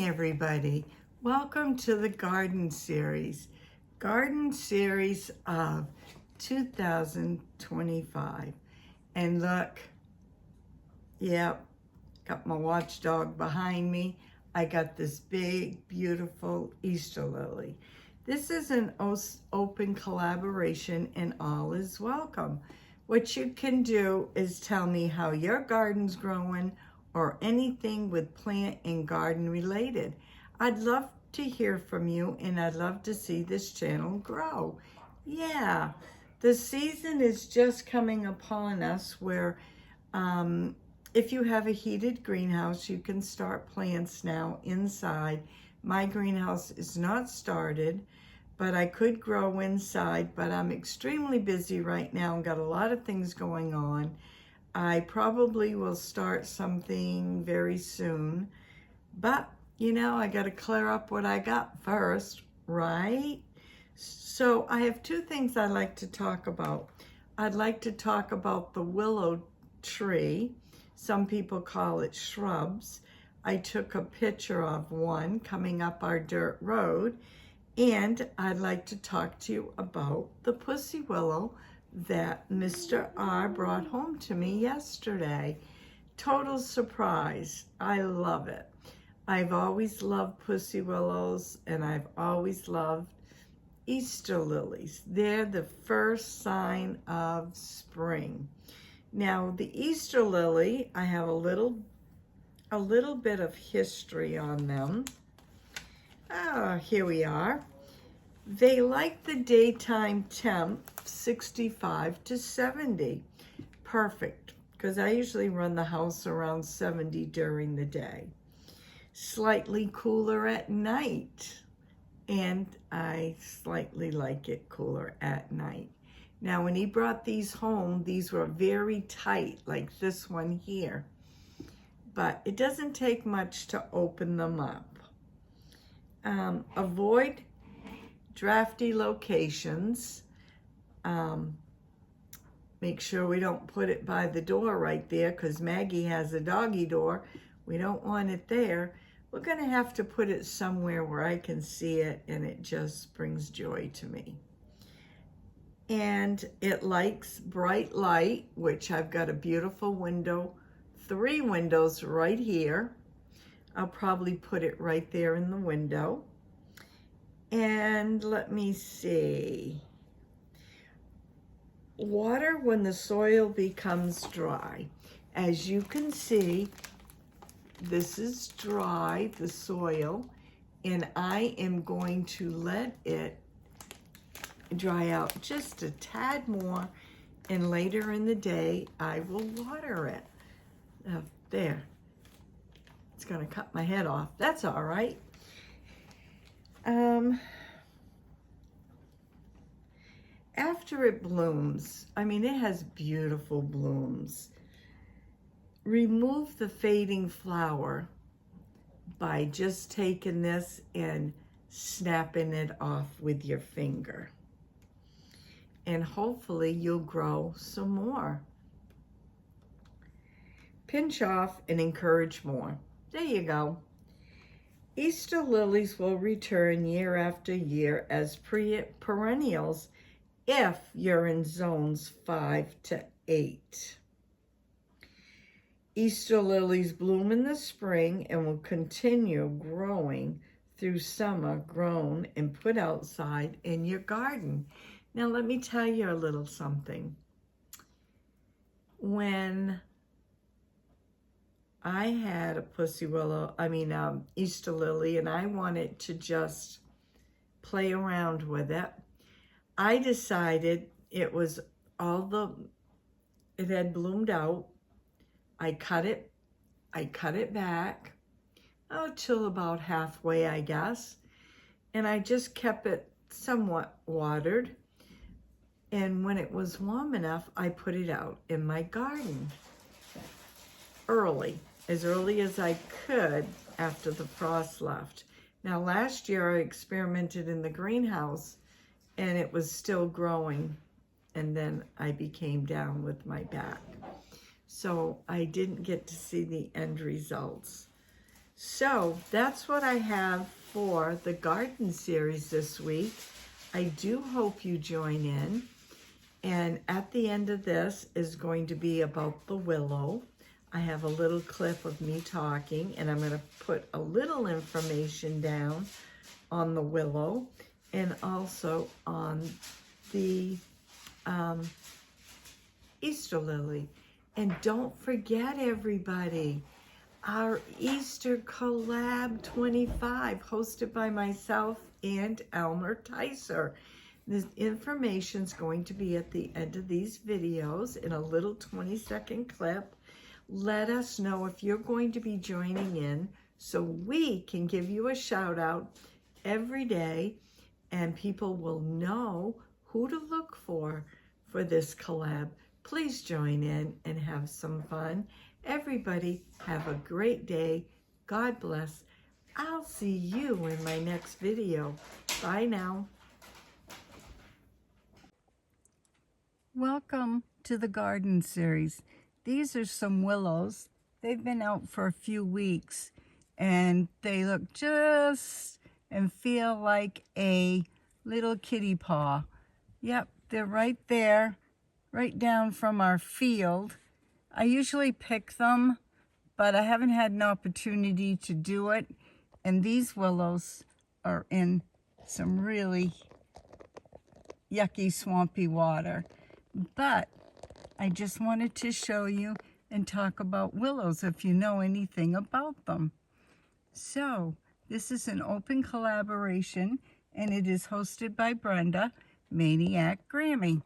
Everybody, welcome to the garden series of 2025. And look, yep, got my watchdog behind me. I got this big, beautiful Easter lily. This is an open collaboration and all is welcome. What you can do is tell me how your garden's growing or anything with plant and garden related. I'd love to hear from you and I'd love to see this channel grow. Yeah, the season is just coming upon us where if you have a heated greenhouse, you can start plants now inside. My greenhouse is not started, but I could grow inside, but I'm extremely busy right now and got a lot of things going on. I probably will start something very soon, but you know, I got to clear up what I got first, right? So I have two things I'd like to talk about. I'd like to talk about the willow tree. Some people call it shrubs. I took a picture of one coming up our dirt road, and I'd like to talk to you about the pussy willow that Mr. R brought home to me yesterday. Total surprise. I love it. I've always loved pussy willows and I've always loved Easter lilies. They're the first sign of spring. Now the Easter lily, I have a little bit of history on them. Here we are. They like the daytime temp 65 to 70. Perfect, because I usually run the house around 70 during the day. Slightly cooler at night, and I slightly like it cooler at night. Now, when he brought these home, these were very tight, like this one here. But it doesn't take much to open them up. Avoid drafty locations. Make sure we don't put it by the door right there because Maggie has a doggy door. We don't want it there. We're going to have to put it somewhere where I can see it and it just brings joy to me. And it likes bright light, which I've got a beautiful window, 3 windows right here. I'll probably put it right there in the window. And let me see. Water when the soil becomes dry. As you can see, this is dry, the soil, and I am going to let it dry out just a tad more, and later in the day, I will water it. There. It's gonna cut my head off. That's all right. After it blooms, I mean, it has beautiful blooms. Remove the fading flower by just taking this and snapping it off with your finger. And hopefully you'll grow some more. Pinch off and encourage more. There you go. Easter lilies will return year after year as perennials if you're in zones 5 to 8. Easter lilies bloom in the spring and will continue growing through summer, grown and put outside in your garden. Now let me tell you a little something. When I had a Easter lily, and I wanted to just play around with it, I decided it had bloomed out. I cut it back, till about halfway, I guess. And I just kept it somewhat watered. And when it was warm enough, I put it out in my garden as early as I could after the frost left. Now, last year I experimented in the greenhouse and it was still growing. And then I became down with my back. So I didn't get to see the end results. So that's what I have for the garden series this week. I do hope you join in. And at the end of this is going to be about the willow. I have a little clip of me talking, and I'm going to put a little information down on the willow and also on the Easter lily. And don't forget, everybody, our Easter Collab 25, hosted by myself and Alma. The information's going to be at the end of these videos in a little 20-second clip. Let us know if you're going to be joining in so we can give you a shout out every day and people will know who to look for this collab. Please join in and have some fun. Everybody have a great day. God bless. I'll see you in my next video. Bye now. Welcome to the garden series. These are some willows. They've been out for a few weeks and they look just and feel like a little kitty paw. Yep, they're right there, right down from our field. I usually pick them, but I haven't had an opportunity to do it. And these willows are in some really yucky, swampy water. But I just wanted to show you and talk about willows if you know anything about them. So this is an open collaboration and it is hosted by Brenda, Maniac Grammy.